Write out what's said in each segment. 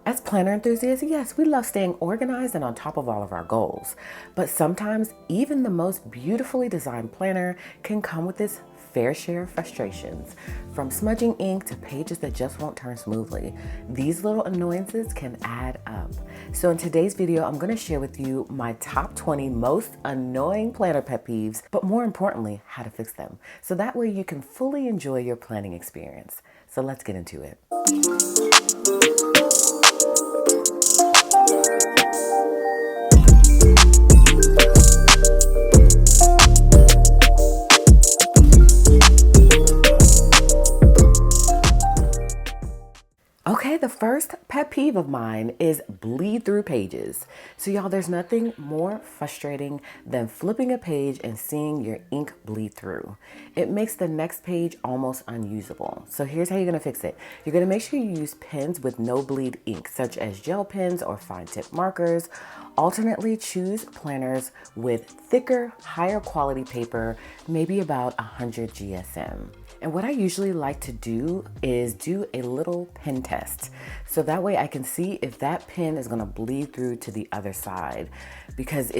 As planner enthusiasts, yes, we love staying organized and on top of all of our goals. But sometimes even the most beautifully designed planner can come with its fair share of frustrations. From smudging ink to pages that just won't turn smoothly, these little annoyances can add up. So in today's video, I'm going to share with you my top 20 most annoying planner pet peeves, but more importantly, how to fix them. So that way you can fully enjoy your planning experience. So let's get into it. Okay, the first pet peeve of mine is bleed through pages. So y'all, there's nothing more frustrating than flipping a page and seeing your ink bleed through. It makes the next page almost unusable. So here's how you're gonna fix it. You're gonna make sure you use pens with no bleed ink, such as gel pens or fine tip markers. Alternately, choose planners with thicker, higher quality paper, maybe about 100 GSM. And what I usually like to do is do a little pen test. So that way I can see if that pen is gonna bleed through to the other side, because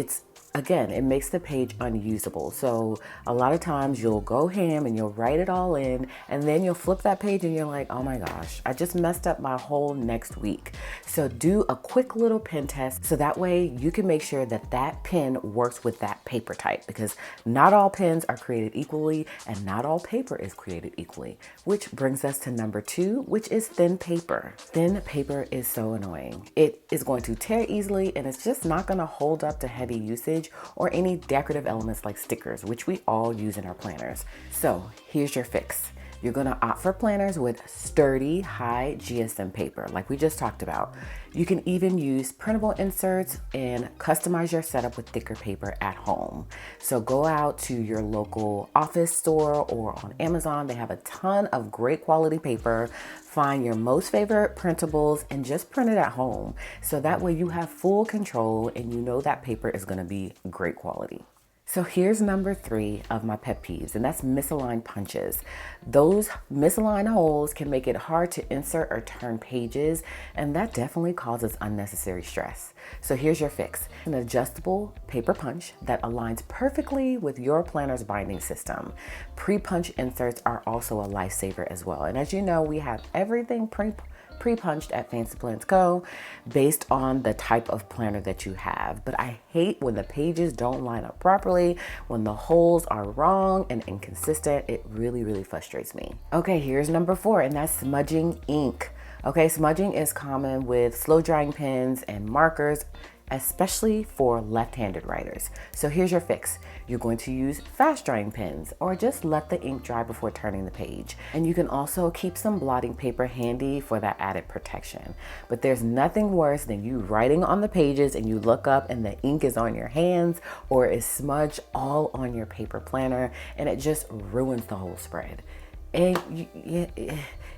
again, it makes the page unusable. So a lot of times you'll go ham and you'll write it all in, and then you'll flip that page and you're like, oh my gosh, I just messed up my whole next week. So do a quick little pen test so that way you can make sure that that pen works with that paper type, because not all pens are created equally and not all paper is created equally. Which brings us to number 2, which is thin paper. Thin paper is so annoying. It is going to tear easily and it's just not gonna hold up to heavy usage or any decorative elements like stickers, which we all use in our planners. So here's your fix. You're gonna opt for planners with sturdy, high GSM paper, like we just talked about. You can even use printable inserts and customize your setup with thicker paper at home. So go out to your local office store or on Amazon. They have a ton of great quality paper. Find your most favorite printables and just print it at home. So that way you have full control and you know that paper is gonna be great quality. So here's number 3 of my pet peeves, and that's misaligned punches. Those misaligned holes can make it hard to insert or turn pages, and that definitely causes unnecessary stress. So here's your fix. An adjustable paper punch that aligns perfectly with your planner's binding system. Pre-punch inserts are also a lifesaver as well. And as you know, we have everything pre-punched at Fancy Plans Co. based on the type of planner that you have. But I hate when the pages don't line up properly, when the holes are wrong and inconsistent. It really, really frustrates me. Okay, here's number 4, and that's smudging ink. Okay, smudging is common with slow drying pens and markers, especially for left-handed writers. So here's your fix. You're going to use fast drying pens or just let the ink dry before turning the page. And you can also keep some blotting paper handy for that added protection. But there's nothing worse than you writing on the pages and you look up and the ink is on your hands or is smudged all on your paper planner, and it just ruins the whole spread. And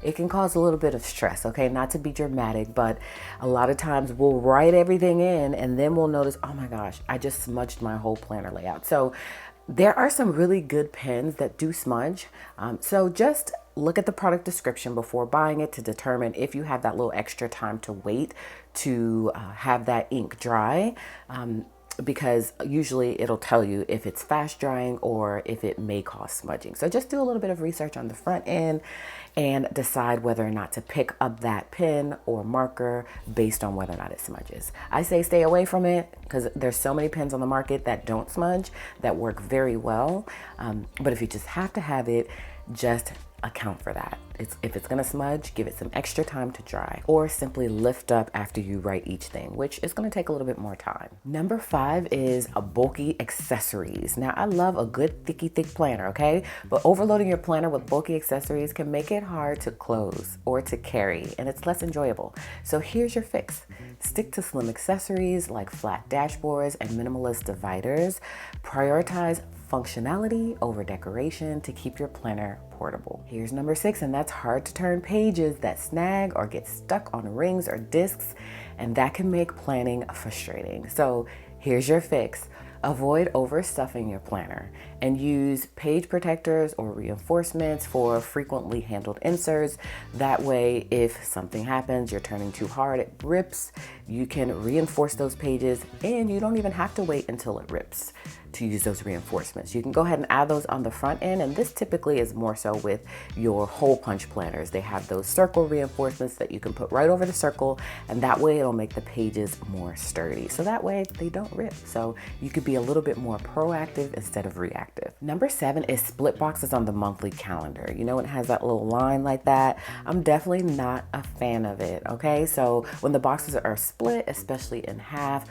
it can cause a little bit of stress, okay? Not to be dramatic, but a lot of times we'll write everything in and then we'll notice, oh my gosh, I just smudged my whole planner layout. So there are some really good pens that do smudge. So just look at the product description before buying it to determine if you have that little extra time to wait to have that ink dry. Because usually it'll tell you if it's fast drying or if it may cause smudging. So just do a little bit of research on the front end and decide whether or not to pick up that pen or marker based on whether or not it smudges. I say stay away from it because there's so many pens on the market that don't smudge, that work very well. But if you just have to have it, just account for that. If it's gonna smudge, give it some extra time to dry, or simply lift up after you write each thing, which is gonna take a little bit more time. Number 5 is a bulky accessories. Now I love a good thick planner, okay? But overloading your planner with bulky accessories can make it hard to close or to carry, and it's less enjoyable. So here's your fix. Stick to slim accessories like flat dashboards and minimalist dividers. Prioritize functionality over decoration to keep your planner portable. Here's number 6, and that's hard to turn pages that snag or get stuck on rings or discs, and that can make planning frustrating. So here's your fix. Avoid overstuffing your planner. and use page protectors or reinforcements for frequently handled inserts. That way, if something happens, you're turning too hard, it rips, you can reinforce those pages and you don't even have to wait until it rips to use those reinforcements. You can go ahead and add those on the front end, and this typically is more so with your hole punch planners. They have those circle reinforcements that you can put right over the circle, and that way it'll make the pages more sturdy. So that way they don't rip. So you could be a little bit more proactive instead of reactive. Number 7 is split boxes on the monthly calendar. You know, it has that little line like that. I'm definitely not a fan of it, okay? So when the boxes are split, especially in half,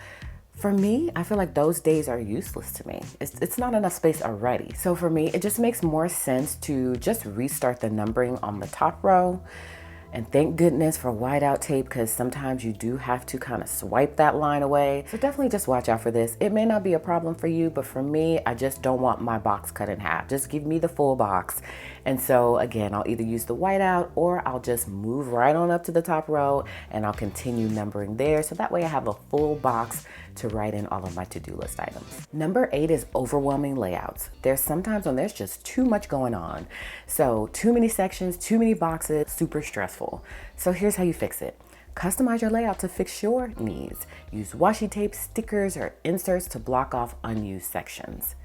for me, I feel like those days are useless to me. It's not enough space already. So for me, it just makes more sense to just restart the numbering on the top row. And thank goodness for whiteout tape, because sometimes you do have to kind of swipe that line away. So definitely just watch out for this. It may not be a problem for you, but for me, I just don't want my box cut in half. Just give me the full box. And so again, I'll either use the whiteout or I'll just move right on up to the top row and I'll continue numbering there. So that way I have a full box to write in all of my to-do list items. Number 8 is overwhelming layouts. There's sometimes when there's just too much going on. So too many sections, too many boxes, super stressful. So here's how you fix it. Customize your layout to fix your needs. Use washi tape, stickers, or inserts to block off unused sections.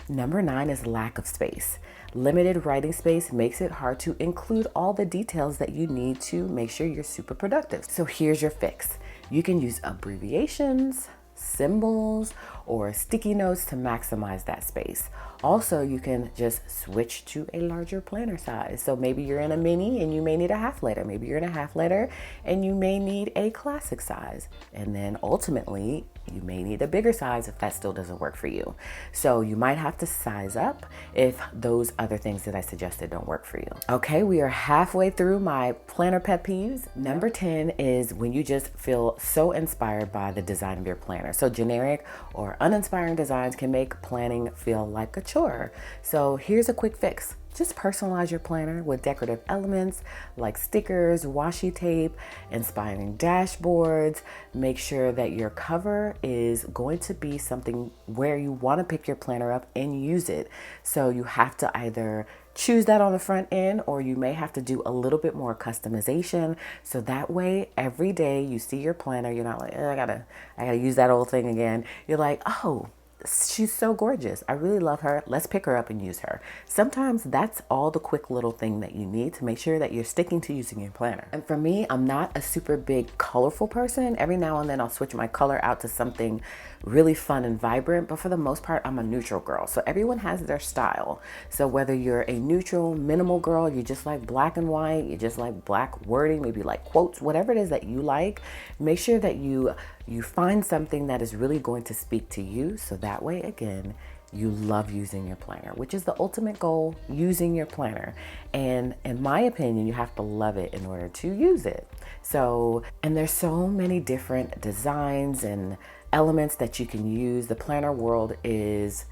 Number 9 is lack of space. Limited writing space makes it hard to include all the details that you need to make sure you're super productive. So here's your fix. You can use abbreviations, symbols, or sticky notes to maximize that space. Also, you can just switch to a larger planner size. So maybe you're in a mini and you may need a half letter. Maybe you're in a half letter and you may need a classic size. And then ultimately, you may need a bigger size if that still doesn't work for you. So you might have to size up if those other things that I suggested don't work for you. Okay, we are halfway through my planner pet peeves. Number 10 is when you just feel so inspired by the design of your planner. So generic or uninspiring designs can make planning feel like a chore. So here's a quick fix. Just personalize your planner with decorative elements like stickers, washi tape, inspiring dashboards. Make sure that your cover is going to be something where you want to pick your planner up and use it. So you have to either choose that on the front end, or you may have to do a little bit more customization. So that way, every day you see your planner, you're not like, I gotta use that old thing again. You're like, oh, she's so gorgeous. I really love her. Let's pick her up and use her. Sometimes that's all the quick little thing that you need to make sure that you're sticking to using your planner. And for me, I'm not a super big colorful person. Every now and then I'll switch my color out to something really fun and vibrant, but for the most part, I'm a neutral girl. So everyone has their style. So whether you're a neutral, minimal girl, you just like black and white, you just like black wording, maybe like quotes, whatever it is that you like, make sure that you find something that is really going to speak to you. So that way, again, you love using your planner, which is the ultimate goal, using your planner. And in my opinion, you have to love it in order to use it. So, and there's so many different designs and elements that you can use. The planner world is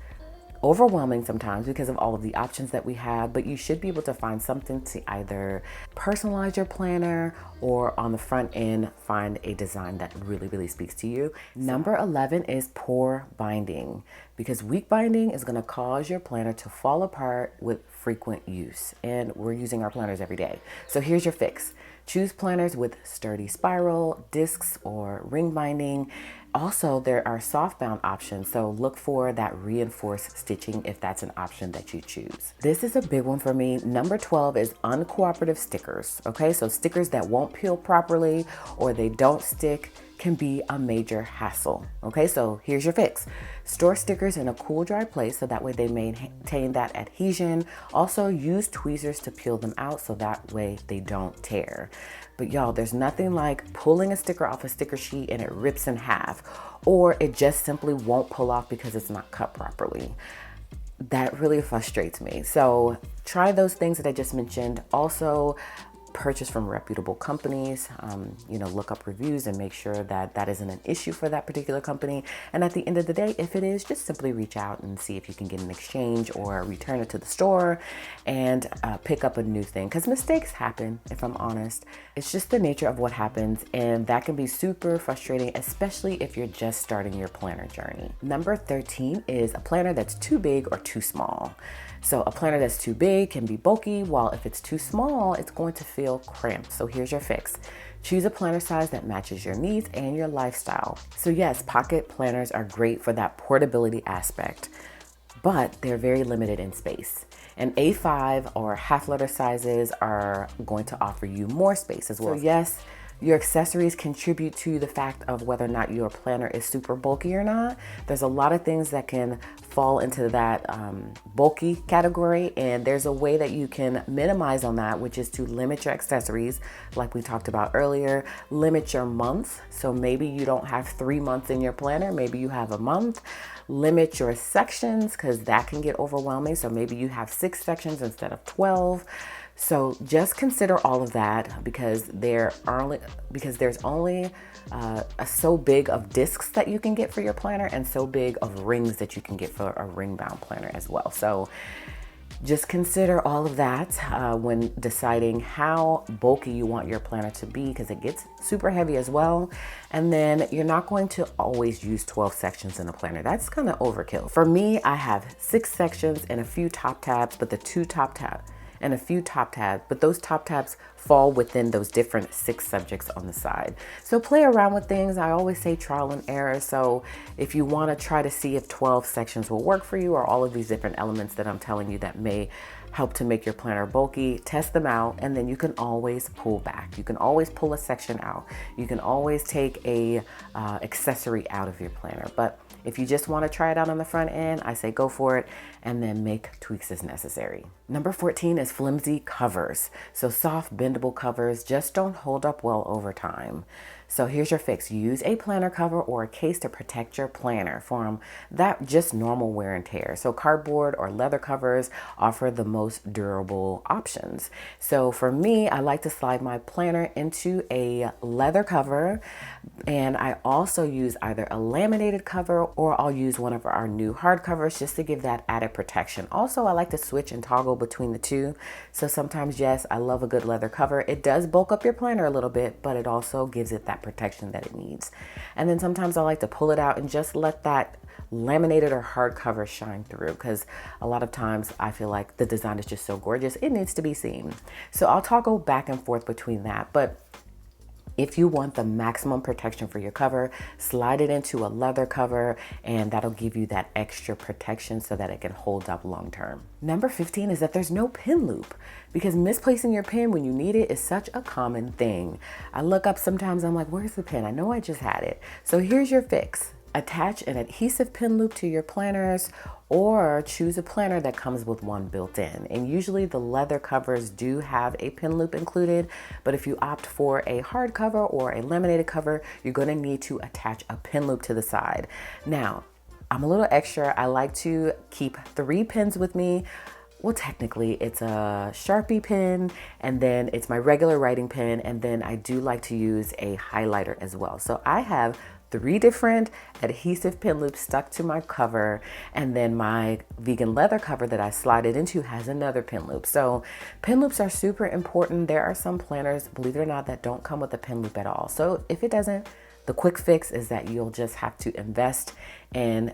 overwhelming sometimes because of all of the options that we have, but you should be able to find something to either personalize your planner or on the front end find a design that really speaks to you. Number 11 is poor binding, because weak binding is going to cause your planner to fall apart with frequent use, and we're using our planners every day. So here's your fix. Choose planners with sturdy spiral, discs, or ring binding. Also, there are soft bound options, so look for that reinforced stitching if that's an option that you choose. This is a big one for me. Number 12 is uncooperative stickers. Okay, so stickers that won't peel properly or they don't stick can be a major hassle. Okay, so here's your fix. Store stickers in a cool, dry place so that way they maintain that adhesion. Also use tweezers to peel them out so that way they don't tear. But y'all, there's nothing like pulling a sticker off a sticker sheet and it rips in half, or it just simply won't pull off because it's not cut properly. That really frustrates me. So try those things that I just mentioned. Also, purchase from reputable companies, look up reviews and make sure that that isn't an issue for that particular company. And at the end of the day, if it is, just simply reach out and see if you can get an exchange or return it to the store and pick up a new thing. Because mistakes happen, if I'm honest. It's just the nature of what happens, and that can be super frustrating, especially if you're just starting your planner journey. Number 13 is a planner that's too big or too small. So a planner that's too big can be bulky, while if it's too small, it's going to feel cramped. So here's your fix. Choose a planner size that matches your needs and your lifestyle. So yes, pocket planners are great for that portability aspect, but they're very limited in space. And A5 or half letter sizes are going to offer you more space as well. So yes, your accessories contribute to the fact of whether or not your planner is super bulky or not. There's a lot of things that can fall into that bulky category, and there's a way that you can minimize on that, which is to limit your accessories, like we talked about earlier. Limit your months, so maybe you don't have 3 months in your planner, maybe you have a month. Limit your sections, because that can get overwhelming, so maybe you have 6 sections instead of 12. So just consider all of that, because there's only so big of discs that you can get for your planner and so big of rings that you can get for a ring bound planner as well. So just consider all of that when deciding how bulky you want your planner to be, because it gets super heavy as well. And then you're not going to always use 12 sections in a planner. That's kind of overkill. For me, I have 6 sections and a few top tabs, but those top tabs fall within those different 6 subjects on the side. So play around with things. I always say trial and error. So if you want to try to see if 12 sections will work for you, or all of these different elements that I'm telling you that may help to make your planner bulky, test them out, and then you can always pull back. You can always pull a section out. You can always take a accessory out of your planner. But if you just want to try it out on the front end, I say go for it, and then make tweaks as necessary. Number 14 is flimsy covers. So soft, bendable covers just don't hold up well over time. So here's your fix. Use a planner cover or a case to protect your planner from that just normal wear and tear. So cardboard or leather covers offer the most durable options. So for me, I like to slide my planner into a leather cover, and I also use either a laminated cover, or I'll use one of our new hard covers just to give that added protection. Also, I like to switch and toggle between the two. So sometimes, yes, I love a good leather cover. It does bulk up your planner a little bit, but it also gives it that protection that it needs. And then sometimes I like to pull it out and just let that laminated or hard cover shine through, because a lot of times I feel like the design is just so gorgeous, it needs to be seen. So I'll toggle back and forth between that. But if you want the maximum protection for your cover, slide it into a leather cover, and that'll give you that extra protection so that it can hold up long term. Number 15 is that there's no pin loop, because misplacing your pin when you need it is such a common thing. I look up sometimes, I'm like, where's the pin? I know I just had it. So here's your fix. Attach an adhesive pin loop to your planners, or choose a planner that comes with one built in. And usually the leather covers do have a pin loop included, but if you opt for a hard cover or a laminated cover, you're going to need to attach a pin loop to the side. Now, I'm a little extra. I like to keep 3 pins with me. Well, technically it's a Sharpie pen, and then it's my regular writing pen, and then I do like to use a highlighter as well. So I have 3 different adhesive pin loops stuck to my cover, and then my vegan leather cover that I slide it into has another pin loop. So pin loops are super important. There are some planners, believe it or not, that don't come with a pin loop at all. So if it doesn't, the quick fix is that you'll just have to invest in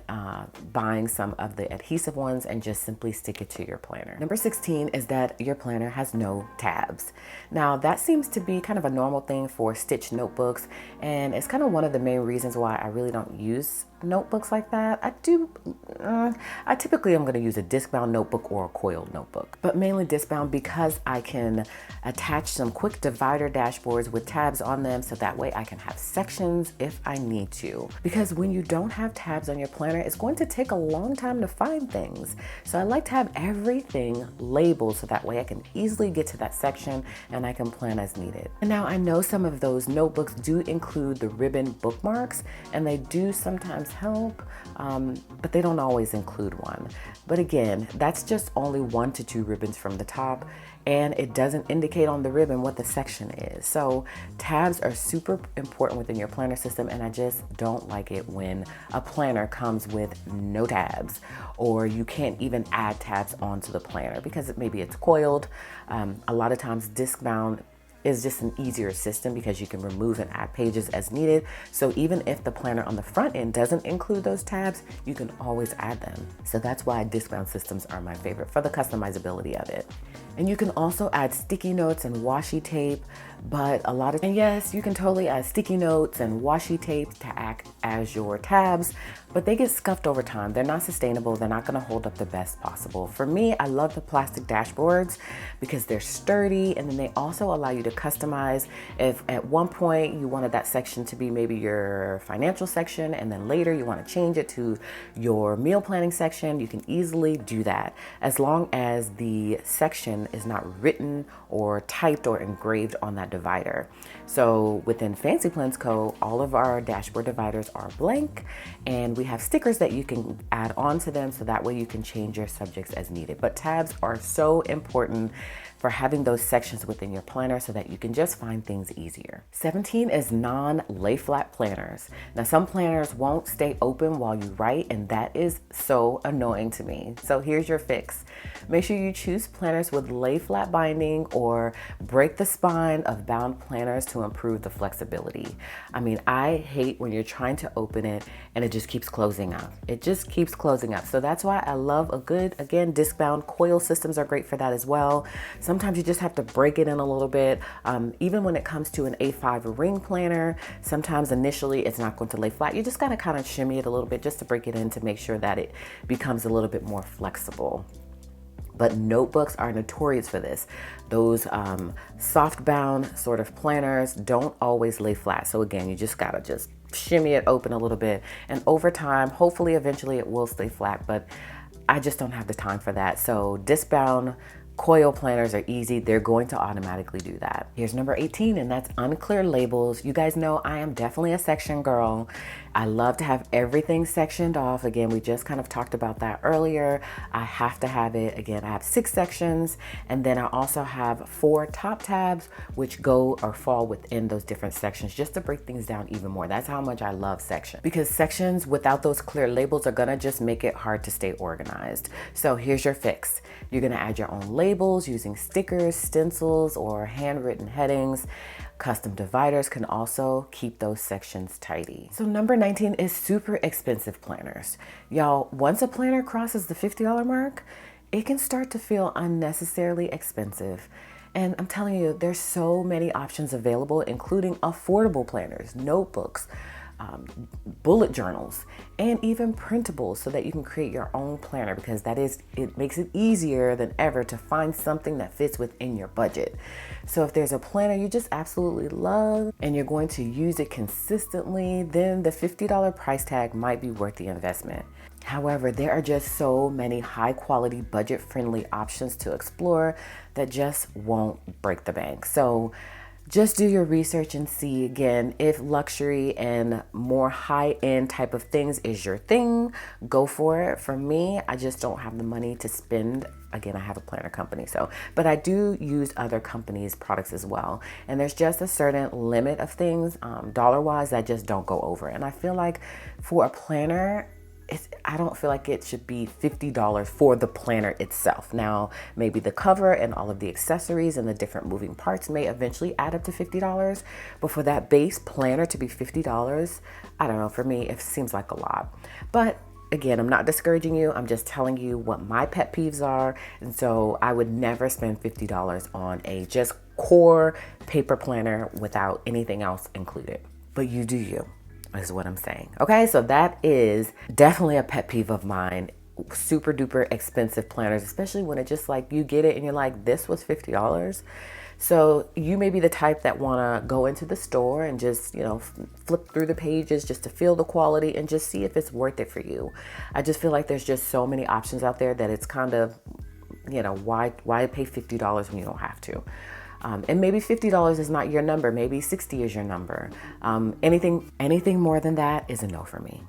buying some of the adhesive ones and just simply stick it to your planner. Number 16 is that your planner has no tabs. Now that seems to be kind of a normal thing for stitch notebooks, and it's kind of one of the main reasons why I really don't use notebooks like that. I typically am going to use a disc bound notebook or a coiled notebook, but mainly disc bound, because I can attach some quick divider dashboards with tabs on them, so that way I can have sections if I need to. Because when you don't have tabs on your planner, it's going to take a long time to find things. So I like to have everything labeled, so that way I can easily get to that section and I can plan as needed. And now I know some of those notebooks do include the ribbon bookmarks, and they do sometimes help, but they don't always include one. But again, that's just only 1 to 2 ribbons from the top. and it doesn't indicate on the ribbon what the section is. So tabs are super important within your planner system, and I just don't like it when a planner comes with no tabs, or you can't even add tabs onto the planner because maybe it's coiled. A lot of times disc bound is just an easier system because you can remove and add pages as needed. So even if the planner on the front end doesn't include those tabs, you can always add them. So that's why disc bound systems are my favorite for the customizability of it. And you can also add sticky notes and washi tape, and yes, you can totally add sticky notes and washi tape to act as your tabs, but they get scuffed over time. They're not sustainable. They're not gonna hold up the best possible. For me, I love the plastic dashboards because they're sturdy, and then they also allow you to customize. If at one point you wanted that section to be maybe your financial section, and then later you wanna change it to your meal planning section, you can easily do that as long as the section is not written or typed or engraved on that divider. So within Fancy Plans Co., all of our dashboard dividers are blank, and we have stickers that you can add on to them, so that way you can change your subjects as needed. But tabs are so important for having those sections within your planner so that you can just find things easier. 17 is non-lay flat planners. Now, some planners won't stay open while you write, and that is so annoying to me. So here's your fix. Make sure you choose planners with lay flat binding or break the spine of bound planners to improve the flexibility. I mean, I hate when you're trying to open it and it just keeps closing up. It just keeps closing up. So that's why I love a good, again, disc bound coil systems are great for that as well. Sometimes you just have to break it in a little bit. Even when it comes to an A5 ring planner, sometimes initially it's not going to lay flat. You just gotta kind of shimmy it a little bit just to break it in to make sure that it becomes a little bit more flexible. But notebooks are notorious for this. Those soft bound sort of planners don't always lay flat. So again, you just gotta just shimmy it open a little bit, and over time, hopefully eventually it will stay flat, but I just don't have the time for that. So disc bound coil planners are easy. They're going to automatically do that. Here's number 18, and that's unclear labels. You guys know I am definitely a section girl. I love to have everything sectioned off. Again, we just kind of talked about that earlier. I have to have it. Again, I have 6 sections, and then I also have 4 top tabs, which go or fall within those different sections just to break things down even more. That's how much I love sections, because sections without those clear labels are gonna just make it hard to stay organized. So here's your fix. You're gonna add your own labels using stickers, stencils, or handwritten headings. Custom dividers can also keep those sections tidy. So number 19 is super expensive planners. Y'all, once a planner crosses the $50 mark, it can start to feel unnecessarily expensive. And I'm telling you, there's so many options available, including affordable planners, notebooks, bullet journals, and even printables, so that you can create your own planner, because it makes it easier than ever to find something that fits within your budget. So if there's a planner you just absolutely love and you're going to use it consistently, then the $50 price tag might be worth the investment. However, there are just so many high quality, budget friendly options to explore that just won't break the bank. So just do your research and see, again, if luxury and more high-end type of things is your thing, go for it. For me, I just don't have the money to spend. Again, I have a planner company, but I do use other companies' products as well. And there's just a certain limit of things, dollar-wise, that just don't go over. And I feel like for a planner, I don't feel like it should be $50 for the planner itself. Now, maybe the cover and all of the accessories and the different moving parts may eventually add up to $50, but for that base planner to be $50, I don't know, for me, it seems like a lot. But again, I'm not discouraging you. I'm just telling you what my pet peeves are. And so I would never spend $50 on a just core paper planner without anything else included. But you do you. Is what I'm saying. Okay, so that is definitely a pet peeve of mine. Super duper expensive planners, especially when it just like you get it and you're like, this was $50. So you may be the type that want to go into the store and just, flip through the pages just to feel the quality and just see if it's worth it for you. I just feel like there's just so many options out there that it's kind of, why pay $50 when you don't have to? And maybe $50 is not your number. Maybe 60 is your number. Anything more than that is a no for me.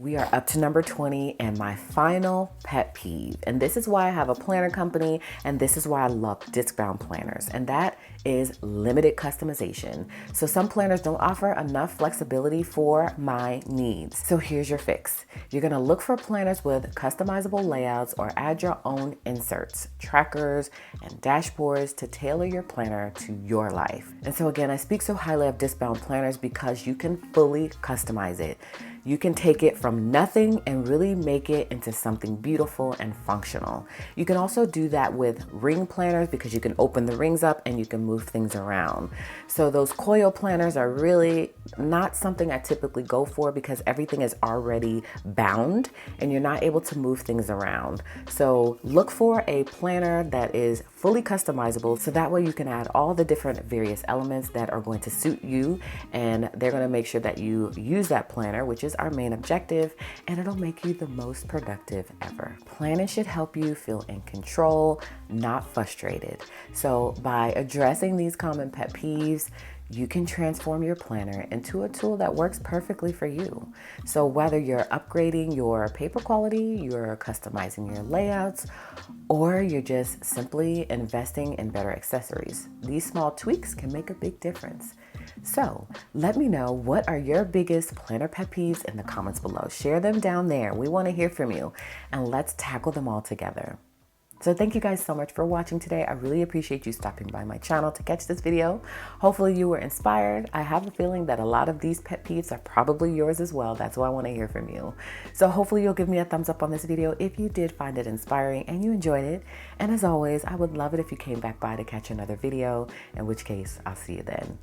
We are up to number 20 and my final pet peeve. And this is why I have a planner company, and this is why I love disc-bound planners, and that is limited customization. So some planners don't offer enough flexibility for my needs. So here's your fix. You're gonna look for planners with customizable layouts or add your own inserts, trackers, and dashboards to tailor your planner to your life. And so again, I speak so highly of disc-bound planners because you can fully customize it. You can take it from nothing and really make it into something beautiful and functional. You can also do that with ring planners because you can open the rings up and you can move things around. So those coil planners are really not something I typically go for because everything is already bound and you're not able to move things around. So look for a planner that is fully customizable so that way you can add all the different various elements that are going to suit you, and they're going to make sure that you use that planner, which is our main objective, and it'll make you the most productive ever. Planning should help you feel in control, not frustrated. So by addressing these common pet peeves, you can transform your planner into a tool that works perfectly for you. So whether you're upgrading your paper quality, you're customizing your layouts, or you're just simply investing in better accessories, these small tweaks can make a big difference. So let me know, what are your biggest planner pet peeves in the comments below. Share them down there. We want to hear from you, and let's tackle them all together. So thank you guys so much for watching today. I really appreciate you stopping by my channel to catch this video. Hopefully you were inspired. I have a feeling that a lot of these pet peeves are probably yours as well. That's why I want to hear from you. So hopefully you'll give me a thumbs up on this video if you did find it inspiring and you enjoyed it. And as always, I would love it if you came back by to catch another video, in which case I'll see you then.